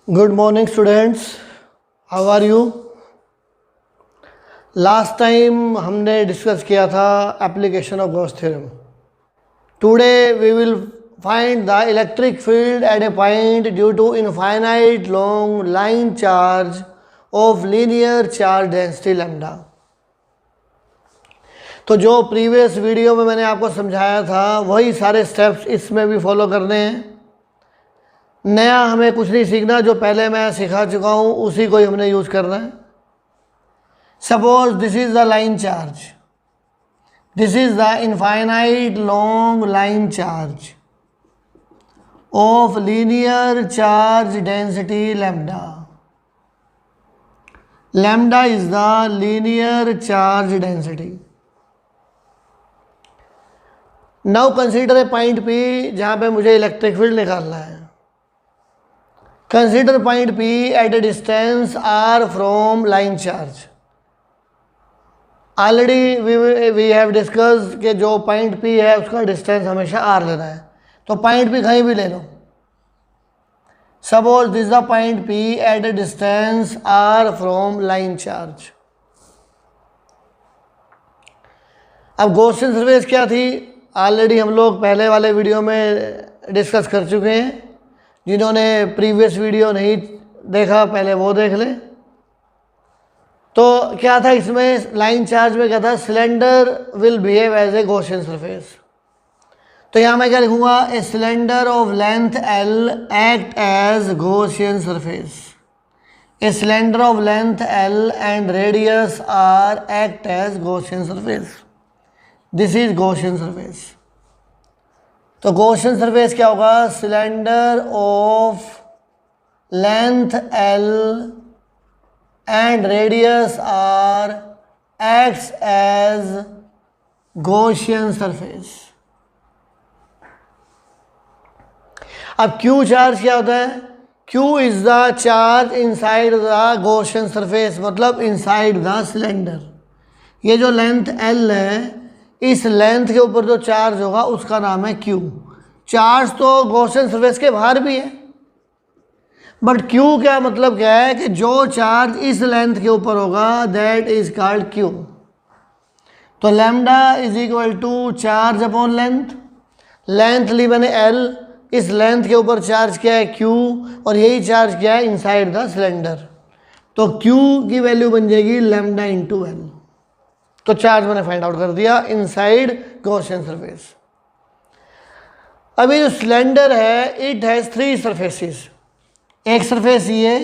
Good morning students, how are you. Last time हमने discuss किया था application of Gauss theorem. Today we will find the electric field at a point due to infinite long line charge of linear charge density lambda. तो जो previous video में मैंने आपको समझाया था वही सारे स्टेप्स इसमें भी फॉलो करने हैं। नया हमें कुछ नहीं सीखना, जो पहले मैं सिखा चुका हूँ उसी को ही हमने यूज़ करना है। Suppose this is the line charge, this is the infinite long line charge of linear charge density lambda. Lambda is the linear charge density. Now consider a point P जहाँ पे मुझे इलेक्ट्रिक फील्ड निकालना है। Consider point P at a distance R from line charge. Already we have discussed कि जो point P है उसका distance हमेशा R लेना है, तो point P कहीं भी ले लो। Suppose this is the point P at a distance R from line charge. अब गॉसियन सरफेस क्या थी, ऑलरेडी हम लोग पहले वाले वीडियो में डिस्कस कर चुके हैं। जिन्होंने प्रीवियस वीडियो नहीं देखा पहले वो देख लें। तो क्या था इसमें, लाइन चार्ज में क्या था, cylinder will behave as a Gaussian surface. तो यहाँ मैं क्या लिखूँगा, a cylinder of length L act as Gaussian surface. A cylinder of length L and radius R act as Gaussian surface. This is Gaussian surface. तो Gaussian surface क्या होगा, cylinder of length L and radius R acts as Gaussian surface. अब Q charge क्या होता है, Q is the charge inside the Gaussian surface, मतलब inside the cylinder. ये जो लेंथ एल है, इस लेंथ के ऊपर जो चार्ज होगा उसका नाम है क्यू। चार्ज तो गॉसियन सरफेस के बाहर भी है, बट क्यू क्या मतलब क्या है कि जो चार्ज इस लेंथ के ऊपर होगा दैट इज कॉल्ड क्यू। तो lambda is equal to charge upon length. Length ली मैंने एल, इस लेंथ के ऊपर चार्ज क्या है क्यू, और यही चार्ज क्या है इनसाइड द सिलेंडर। तो क्यू की वैल्यू बन जाएगी लैम्डा इंटू एल। तो चार्ज मैंने फाइंड आउट कर दिया इनसाइड गॉसियन सरफेस। अभी जो सिलेंडर है इट हैज़ थ्री सरफेसेस। एक सरफेस ये,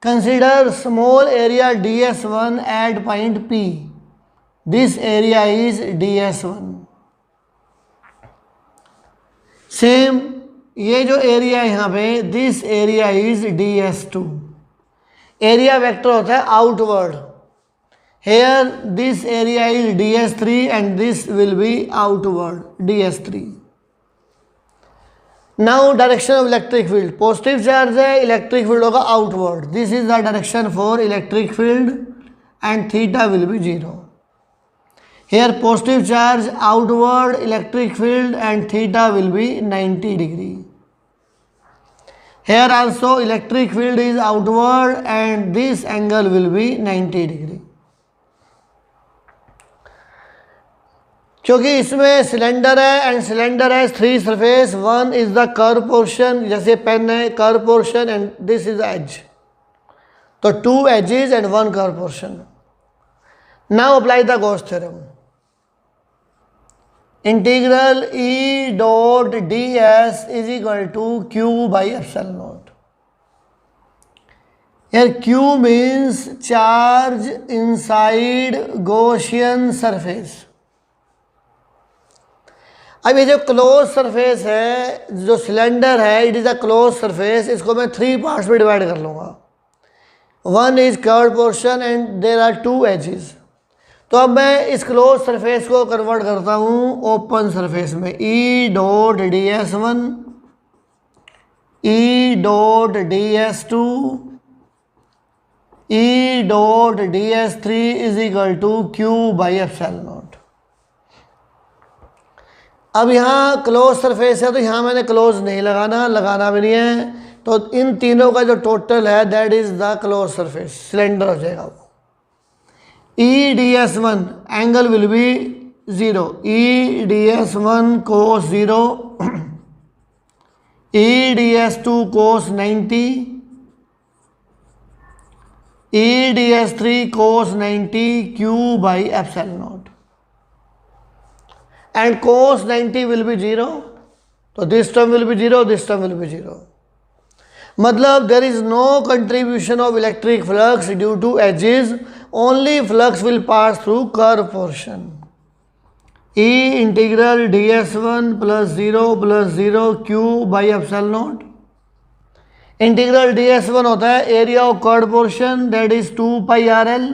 consider small area ds1 at point P। This area is ds1। Same ये जो एरिया है यहाँ पे, this area is ds2। Area vector होता है outward. Here this area is ds3 and this will be outward ds3. Now direction of electric field, positive charge है, electric field होगा outward. This is the direction for electric field and theta will be 0। Here positive charge outward electric field and theta will be 90 degree. Here also electric field is outward and this angle will be 90 degree. क्योंकि इसमें cylinder है and cylinder है three surface. One is the curve portion, जैसे pen है curve portion, and this is edge. तो two edges and one curve portion. Now apply the Gauss theorem. Integral E dot D S is equal to Q by epsilon naught. यार Q means charge inside Gaussian surface. अब ये जो close surface है, जो cylinder है, it is a close surface. इसको मैं three parts में डिवाइड कर लूँगा। One is curve portion and there are two edges. तो अब मैं इस क्लोज सरफेस को कन्वर्ट करता हूँ ओपन सरफेस में। E dot ds1, E dot ds2, E dot ds3 is equal to Q by epsilon naught. अब यहाँ क्लोज सरफेस है तो यहाँ मैंने क्लोज नहीं लगाना भी नहीं है, तो इन तीनों का जो टोटल है that is the close surface, cylinder हो जाएगा वो। EDS1 angle will be 0, EDS1 cos 0, EDS2 cos 90, EDS3 cos 90 Q by epsilon naught, and cos 90 will be 0, so this term will be 0, this term will be 0. मतलब there is no contribution of electric flux due to edges, only flux will pass through curved portion. E integral ds1 plus 0 q by epsilon naught. Integral ds1 होता है area of curved portion that is 2 pi R L,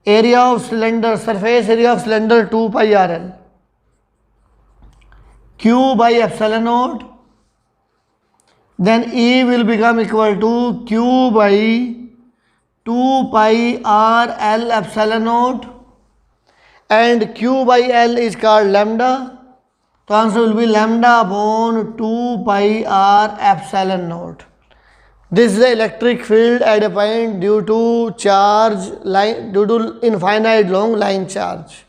area of cylinder surface area of cylinder 2 pi R L, q by epsilon naught. Then E will become equal to Q by 2 pi R L epsilon naught, and Q by L is called lambda. So answer will be lambda upon 2 pi R epsilon naught. This is the electric field at a point due to charge line, due to infinite long line charge.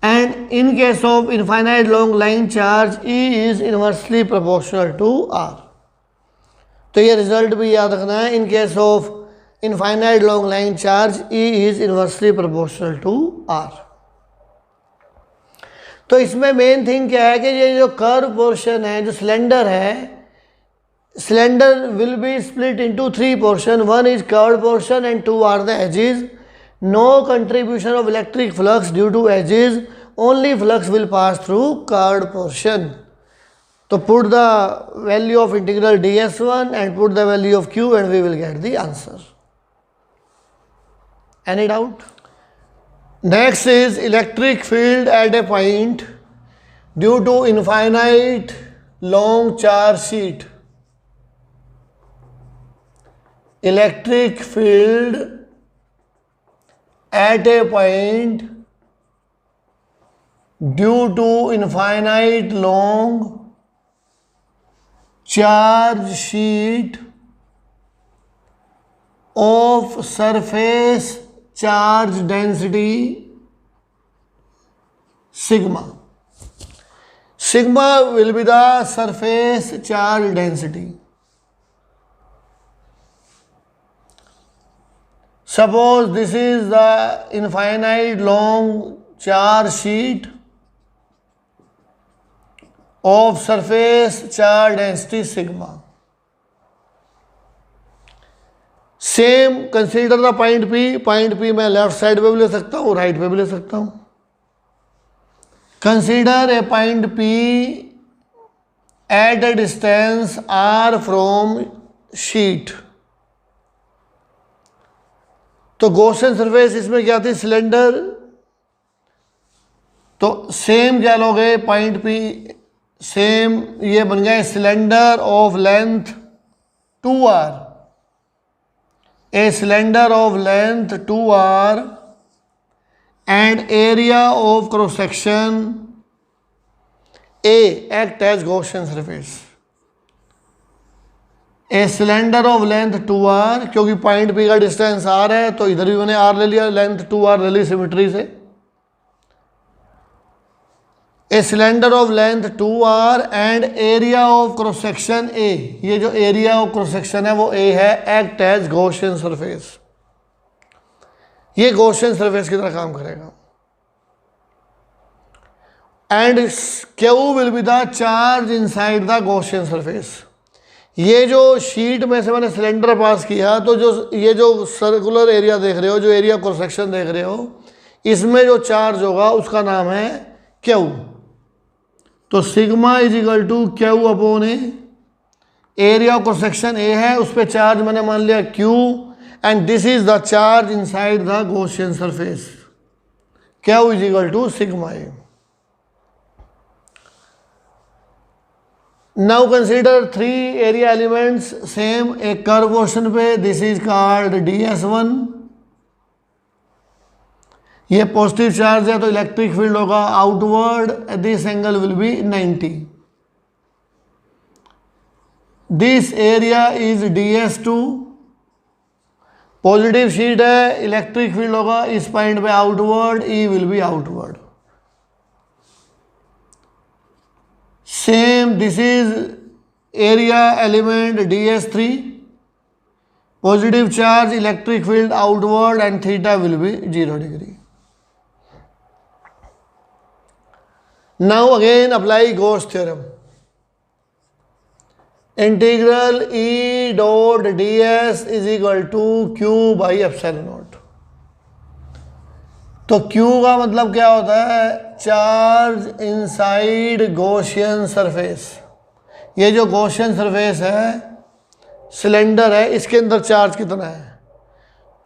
And in case of infinite long line charge, E is inversely proportional to R. तो ये result भी याद रखना है, in case of infinite long line charge E is inversely proportional to R. तो इसमें main thing क्या है कि ये जो कर्व पोर्शन है, जो सिलेंडर है, cylinder will be split into 3 portion, 1 is curved portion and 2 are the edges. No contribution of electric flux due to edges, only flux will pass through curved portion. So put the value of integral ds1 and put the value of q and we will get the answer. Any doubt? Next is electric field at a point due to infinite long charge sheet. Electric field at a point due to infinite long charge sheet of surface charge density sigma. Sigma will be the surface charge density. Suppose this is the infinite long charge sheet of surface charge density sigma. Same consider the point P. Point P मैं left side पे भी ले सकता हूँ, right पे भी ले सकता हूँ. Consider a point P at a distance R from sheet. तो गॉसियन सरफेस इसमें क्या थी, सिलेंडर. तो सेम क्या लोगे पॉइंट P, सेम ये बन गया cylinder of length 2r, a cylinder of length 2r and area of cross section A act as Gaussian surface. A cylinder of length 2r, क्योंकि पॉइंट P का distance r है तो इधर भी मैंने r ले लिया, लेंथ 2r ले ली सिमेट्री से. ए cylinder of length 2r and area of cross section A. ये जो एरिया ऑफ क्रॉस सेक्शन है वो A है, एक्ट एज गॉसियन सरफेस. ये गॉसियन सरफेस की तरह काम करेगा. And Q will be the charge inside the Gaussian surface. ये जो शीट में से मैंने सिलेंडर पास किया, तो जो ये जो सर्कुलर एरिया देख रहे हो, जो एरिया क्रॉस सेक्शन देख रहे हो, इसमें जो चार्ज होगा उसका नाम है Q. तो sigma is equal to Q upon A. Area cross section A है, उस पर चार्ज मैंने मान लिया Q, and this is the charge inside the Gaussian surface. Q is equal to sigma A. Now consider 3 area elements same एक curve portion पे. This is called ds1. ये positive charge है तो इलेक्ट्रिक फील्ड होगा outward, this angle will be 90. This area is DS2, positive sheet है, electric field होगा इस point पे outward, E will be outward. Same this is area element DS3, positive charge, electric field outward and theta will be 0 degree. Now again apply Gauss theorem. Integral E dot ds is equal to Q by epsilon naught. तो Q का मतलब क्या होता है? Charge inside Gaussian surface. ये जो Gaussian surface है, cylinder है, इसके अंदर चार्ज कितना है?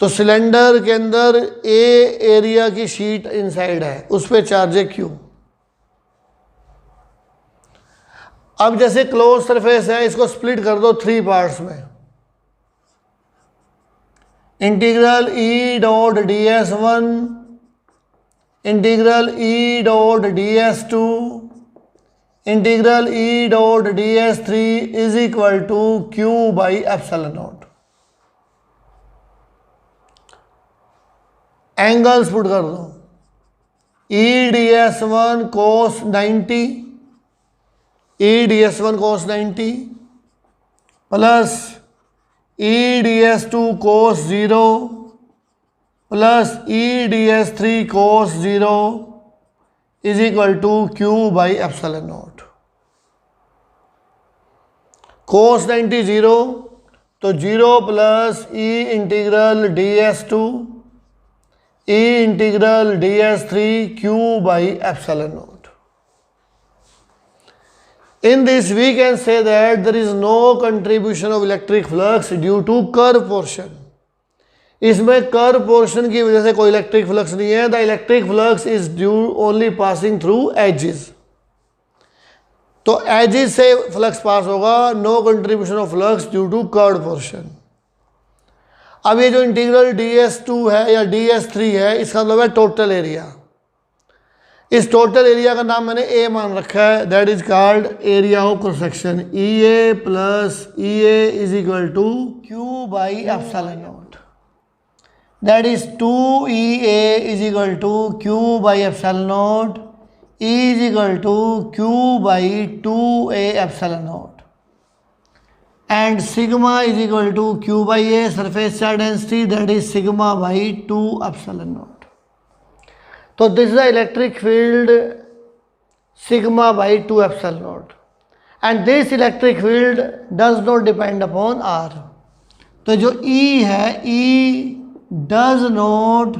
तो सिलेंडर के अंदर ए एरिया की शीट इनसाइड है, उस पर चार्ज है Q। अब जैसे क्लोज सरफेस है, इसको स्प्लिट कर दो 3 पार्ट्स में। Integral E dot DS1, integral E dot DS2, integral E dot DS3 is equal to Q by epsilon naught. Angles put कर दो। EDS1 cos 90, EDS1 cos 90 plus EDS2 cos 0 plus EDS3 cos 0 is equal to Q by epsilon naught. cos 90 0, तो 0 plus E integral DS2, E integral DS3 Q by epsilon naught. In this we can say that there is no contribution of electric flux due to curve portion. इसमें curve portion की वजह से कोई electric flux नहीं है। The electric flux is due only passing through edges. तो edges से flux pass होगा, no contribution of flux due to curve portion. अब ये जो इंटीग्रल DS2 है या DS3 है, इसका मतलब है टोटल एरिया। इस टोटल एरिया का नाम मैंने ए मान रखा है, that is called area of cross section. EA plus EA is equal to Q by epsilon naught, that is 2EA is equal to Q by epsilon naught, E is equal to Q by 2A epsilon naught, and sigma is equal to Q by A surface charge density, that is sigma by 2 epsilon naught. तो this is the electric field sigma by 2 epsilon naught, and this electric field does not depend upon R। तो जो E है, E does not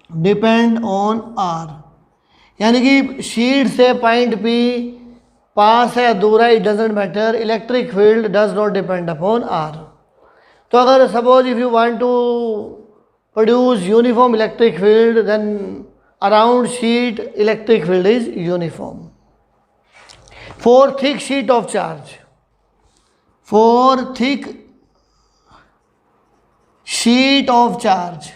depend on R, यानी कि sheet से point P पास है दूर है, it doesn't matter, electric field does not depend upon R। तो अगर suppose if you want to produce uniform electric field, then around sheet electric field is uniform. For thick sheet of charge, for thick sheet of charge,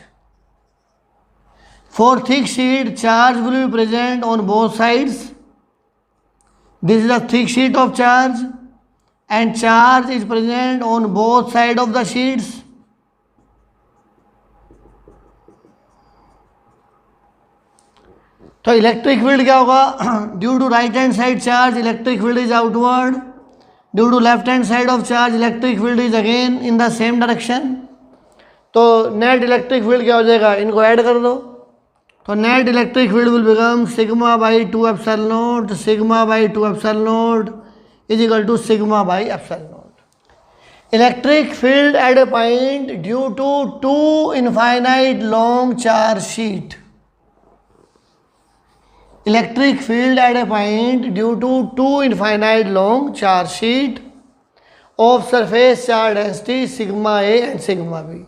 for thick sheet charge will be present on both sides. This is a thick sheet of charge and charge is present on both sides of the sheets. तो electric field क्या होगा? Due to right hand side charge electric field is outward, due to left hand side of charge electric field is again in the same direction. तो net electric field क्या हो जाएगा? इनको add कर दो, तो net electric field will become sigma by 2 epsilon naught, sigma by 2 epsilon naught is equal to sigma by epsilon naught. Electric field at a point due to 2 infinite long charge sheet, electric field at a point due to 2 infinite long charge sheet of surface charge density sigma A and sigma B.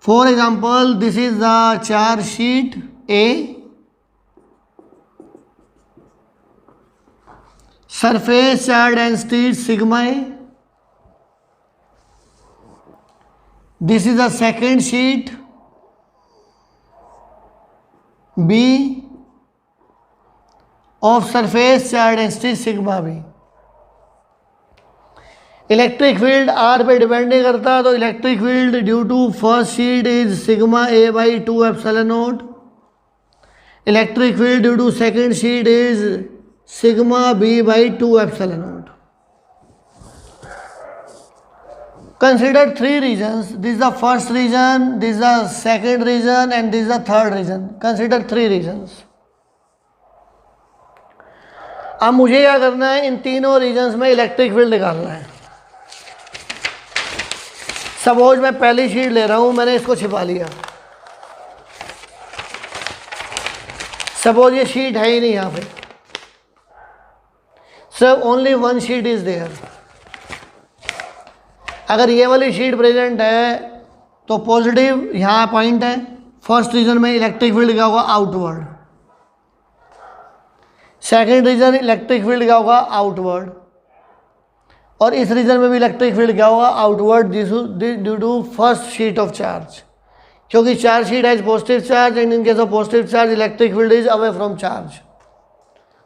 For example, this is the charge sheet A, surface charge density is sigma A. This is the second sheet B of surface charge density sigma B. Electric field R पे depend नहीं करता, तो electric field due to first sheet is sigma A by 2 epsilon naught. Electric field due to second sheet is sigma B by 2 epsilon naught. Consider three regions. This is the first region, this is the second region, and this is the third region. Consider three regions. अब मुझे क्या करना है, इन तीनों regions में electric field निकालना है। Suppose मैं पहली शीट ले रहा हूं, मैंने इसको छिपा लिया। सपोज ये शीट है ही नहीं यहां पे, सिर्फ only one sheet is there. अगर ये वाली शीट प्रेजेंट है तो पॉजिटिव यहाँ पॉइंट है। फर्स्ट रीजन में इलेक्ट्रिक फील्ड क्या होगा, outward. Second region electric field क्या होगा, आउटवर्ड। और इस रीजन में भी इलेक्ट्रिक फील्ड क्या होगा, outward due to first sheet of charge, क्योंकि charge sheet has positive charge and in case of positive charge electric field is away from charge.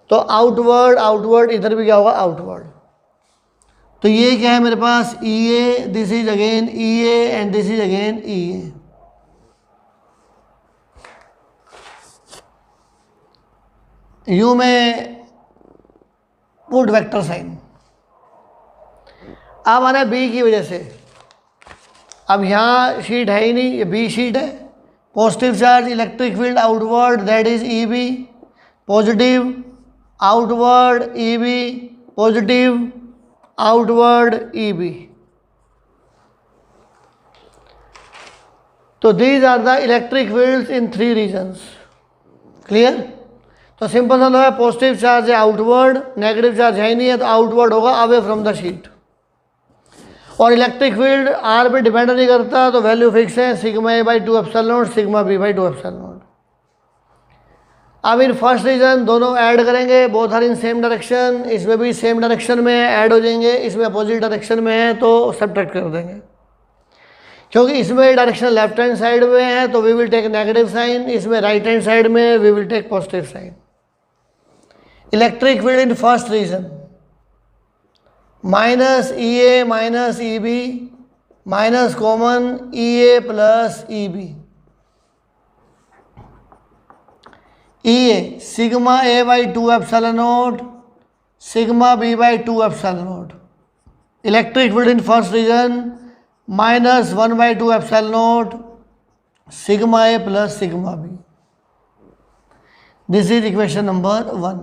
तो आउटवर्ड इधर भी क्या होगा, आउटवर्ड। तो ये क्या है मेरे पास, E A, this is again E A and this is again E A. You में पुट वेक्टर साइन। अब आना बी की वजह से, अब यहाँ शीट है ही नहीं, ये बी शीट है। Positive charge electric field outward that is E B, positive outward E B, positive outward E B. तो these are the electric fields in three regions. Clear? तो सिंपल सा है, पॉजिटिव चार्ज है outward, negative charge है ही नहीं है तो आउटवर्ड होगा अवे फ्रॉम द शीट। और इलेक्ट्रिक फील्ड आर पे डिपेंड नहीं करता, तो वैल्यू फिक्स है sigma A by 2 epsilon naught, sigma B by 2 epsilon naught. अब इन फर्स्ट रीजन दोनों ऐड करेंगे, both are in same direction. इसमें भी सेम डायरेक्शन में ऐड हो जाएंगे, इसमें अपोजिट डायरेक्शन में है तो सब्ट्रैक्ट कर देंगे। क्योंकि इसमें डायरेक्शन लेफ्ट हैंड साइड में है तो we will take negative sign, इसमें राइट हैंड साइड में we will take positive sign. Electric field in first region minus E A minus E B minus common E A plus E B. E A sigma A by 2 epsilon naught, sigma B by 2 epsilon naught. Electric field in first region minus 1 by 2 epsilon naught, sigma A plus sigma B. This is equation number 1।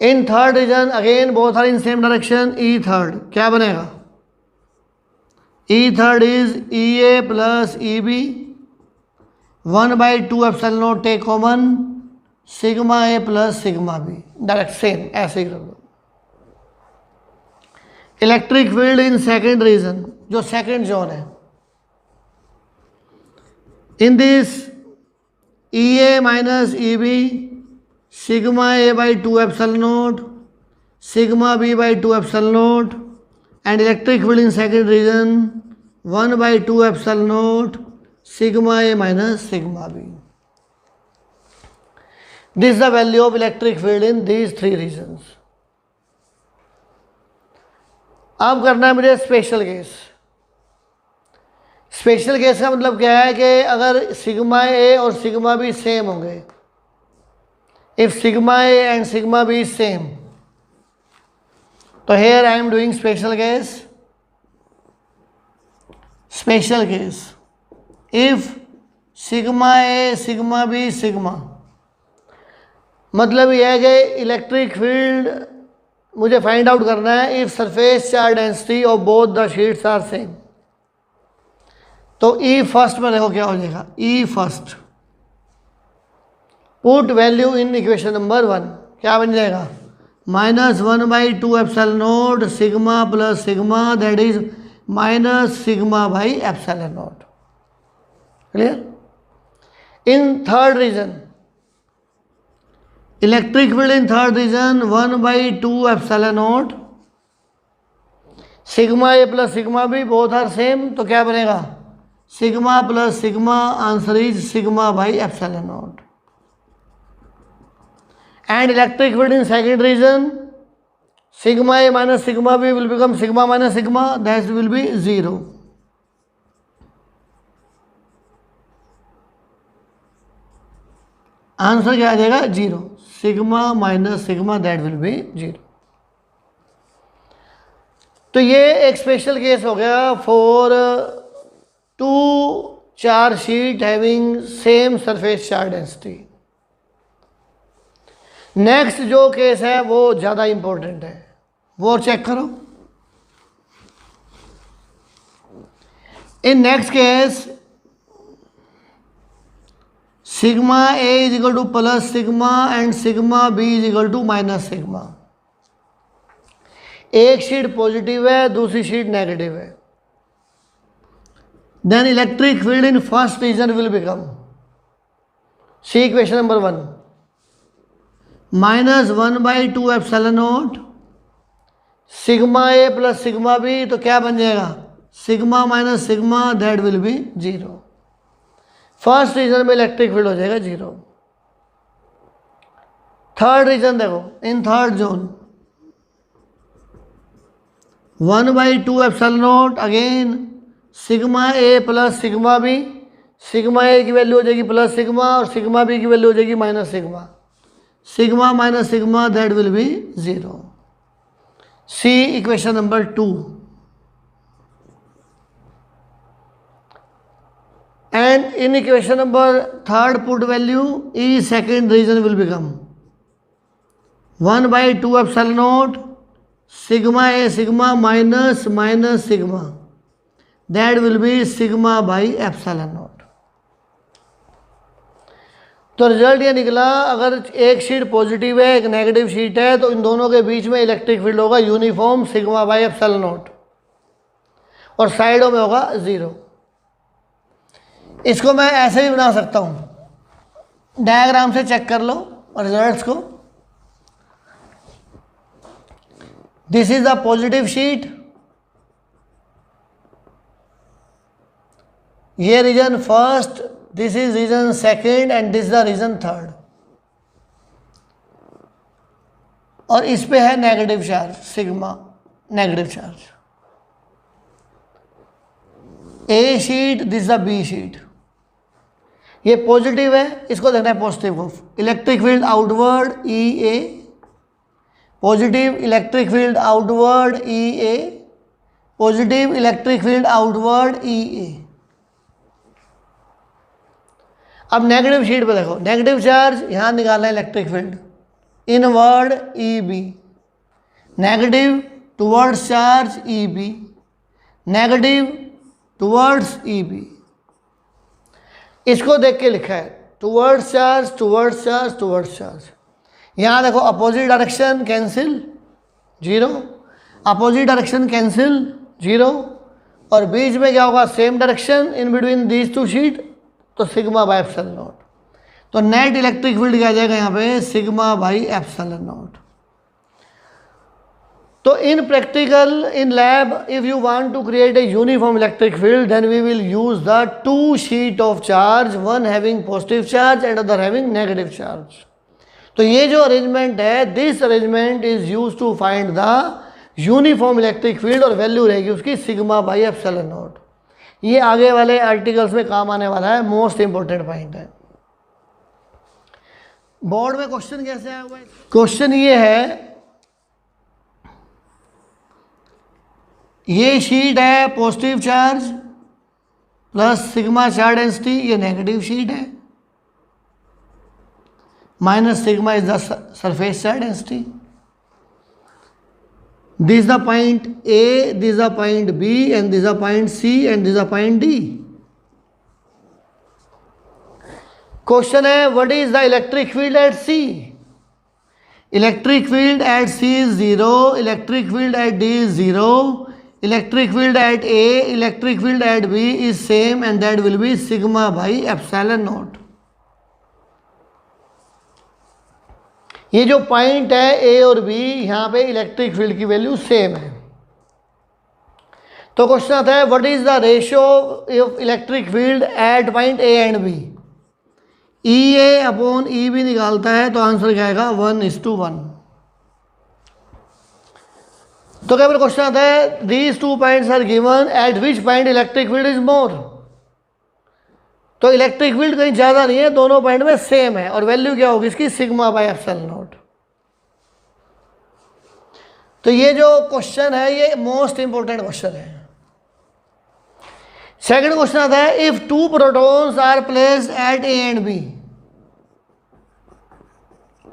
In third region again both are in same direction. E third क्या बनेगा, E third is E A plus E B, 1 by 2 epsilon naught take common, sigma A plus sigma B. Direct same ऐसे ही कर दो। Electric field in second region, जो second zone है, in this E A minus E B, sigma A by 2 epsilon naught, sigma B by 2 epsilon naught, and electric field in second region 1 by 2 epsilon naught, sigma A minus sigma B. This is the value of electric field in these three regions. अब करना है मुझे special case. Special case का मतलब क्या है कि अगर सिग्मा ए और सिग्मा बी सेम होंगे, if sigma A and sigma B is same, तो here I am doing special case. Special case if sigma A sigma B sigma, मतलब यह है कि इलेक्ट्रिक फील्ड मुझे फाइंड आउट करना है if surface charge density of both the sheets are same. तो E first में देखो क्या हो जाएगा, E first put value in equation number 1, क्या बन जाएगा, minus 1 by 2 epsilon naught sigma plus sigma that is minus sigma by epsilon naught. Clear? In third region electric field in third region 1 by 2 epsilon naught, sigma A plus sigma B both are same, तो क्या बनेगा, sigma plus sigma, answer is sigma by epsilon naught. And electric field in second region sigma A minus sigma B will become sigma minus sigma, that will be 0. Answer क्या आ जाएगा 0. Sigma minus sigma that will be 0. तो ये एक special case हो गया for 2 charge sheet having same surface charge density. Next जो case है वो ज़्यादा इंपॉर्टेंट है, वो चेक करो. In next case sigma A is equal to plus sigma and sigma B is equal to minus sigma. एक शीट पॉजिटिव है, दूसरी शीट नेगेटिव है. Then electric field in first region will become, see equation number 1, -1/2 epsilon naught sigma A plus sigma B. तो क्या बन जाएगा sigma minus sigma that will be 0. First region में electric field हो जाएगा 0. थर्ड रीजन देखो, in third zone 1/2 epsilon naught again sigma A plus sigma B. Sigma A की value हो जाएगी प्लस सिग्मा और सिग्मा बी की वैल्यू हो जाएगी minus sigma. Sigma minus sigma that will be 0. See equation number 2. And in equation number 3rd put value E second region will become 1/2 epsilon naught sigma A sigma minus minus sigma, that will be sigma by epsilon naught. तो result ये निकला, अगर एक sheet positive है एक negative sheet है तो इन दोनों के बीच में इलेक्ट्रिक फील्ड होगा uniform sigma by epsilon not और साइडों में होगा 0. इसको मैं ऐसे भी बना सकता हूँ, डायग्राम से चेक कर लो रिजल्ट्स को. This is the positive sheet, ये region first, this is region second and this the region third. और इस पे है negative charge sigma, negative charge. A sheet, this the B sheet. ये पॉजिटिव है, इसको देखना है पॉजिटिव को. Electric field outward E A, positive electric field outward E A, positive electric field outward E A. अब नेगेटिव शीट पे देखो, negative charge यहाँ निकालना है electric field inward E B, negative towards charge E B, negative towards E B. इसको देख के लिखा है towards charge towards charge towards charge. यहाँ देखो opposite direction cancel 0, opposite direction cancel 0 और बीच में क्या होगा same direction in between these two sheet, तो सिग्मा बाई एप्सिलॉन नॉट. तो नेट इलेक्ट्रिक फील्ड क्या आ जाएगा यहाँ पे सिग्मा बाई एप्सिलॉन नॉट. तो in practical in lab if you want to create a uniform electric field then we will use the 2 sheet of charge, one having positive charge and other having negative charge. तो ये जो arrangement है, this arrangement is use to find the uniform electric field और value रहेगी उसकी sigma by epsilon not. ये आगे वाले आर्टिकल्स में काम आने वाला है, मोस्ट इंपॉर्टेंट पॉइंट है. बोर्ड में क्वेश्चन कैसे आया हुआ है? क्वेश्चन ये है, ये शीट है positive charge plus sigma charge density, ये नेगेटिव शीट है minus sigma is the surface charge density. This is the point A, this is the point B and this is the point C and this is the point D. Question है what is the electric field at C? Electric field at C is 0, electric field at D is 0, electric field at A, electric field at B is same and that will be sigma by epsilon naught. ये जो point है A और B, यहाँ पे electric field की value same है. तो question आता है what is the ratio of electric field eight point A and B? EA upon EB निकालता है तो आंसर क्या आएगा 1:1. तो क्या क्वेश्चन आता है, these 2 points are given, at which point electric field is more. तो इलेक्ट्रिक फील्ड कहीं ज़्यादा नहीं है, दोनों पॉइंट में सेम है, और वैल्यू क्या होगी इसकी, सिग्मा बाय एप्सिलॉन नॉट। तो ये जो क्वेश्चन है ये मोस्ट इंपोर्टेंट क्वेश्चन है। सेकंड क्वेश्चन आता है, if 2 protons are placed at A and B,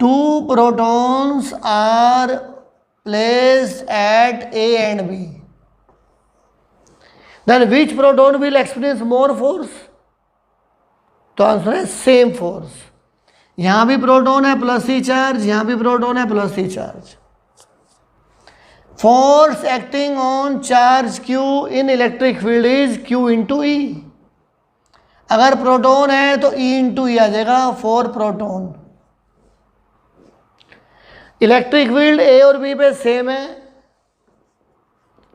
2 protons are placed at A and B, then which proton will experience more force. तो answer है सेम फोर्स। यहां भी proton है plus e charge, यहां भी proton है plus e charge. Force acting on charge Q in electric field is Q into E. अगर proton है तो E इंटू ई आ जाएगा, 4 प्रोटॉन। इलेक्ट्रिक फील्ड ए और बी पे सेम है,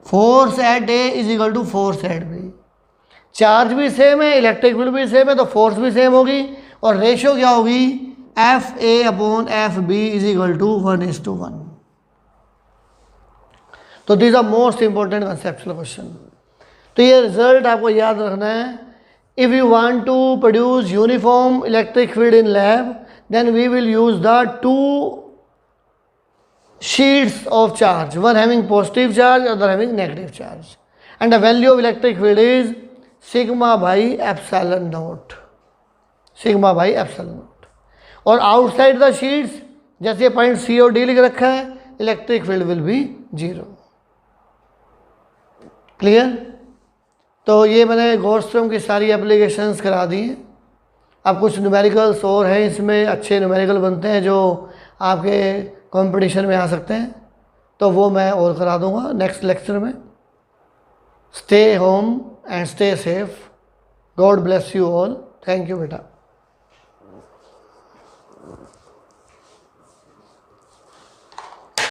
force at A is equal to force at B. Charge भी same है, electric field भी सेम है, तो फोर्स भी सेम होगी, और रेशियो क्या होगी, F A upon F B is equal to 1:1। तो this are most important conceptual question. तो ये रिजल्ट आपको याद रखना है। If you want to produce uniform electric field in lab, then we will use the 2 sheets of charge, one having positive charge, other having negative charge, and the value of electric field is sigma by epsilon naught, sigma by epsilon naught। और outside the sheets जैसे point C और D लिख रखा है, electric field will be 0। Clear. तो ये मैंने Gauss-theorem की सारी एप्लीकेशंस करा दी हैं। अब कुछ न्यूमेरिकल्स और हैं, इसमें अच्छे न्यूमेरिकल बनते हैं जो आपके कंपटीशन में आ सकते हैं, तो वो मैं और करा दूंगा नेक्स्ट लेक्चर में। Stay home and stay safe. God bless you all. Thank you बेटा।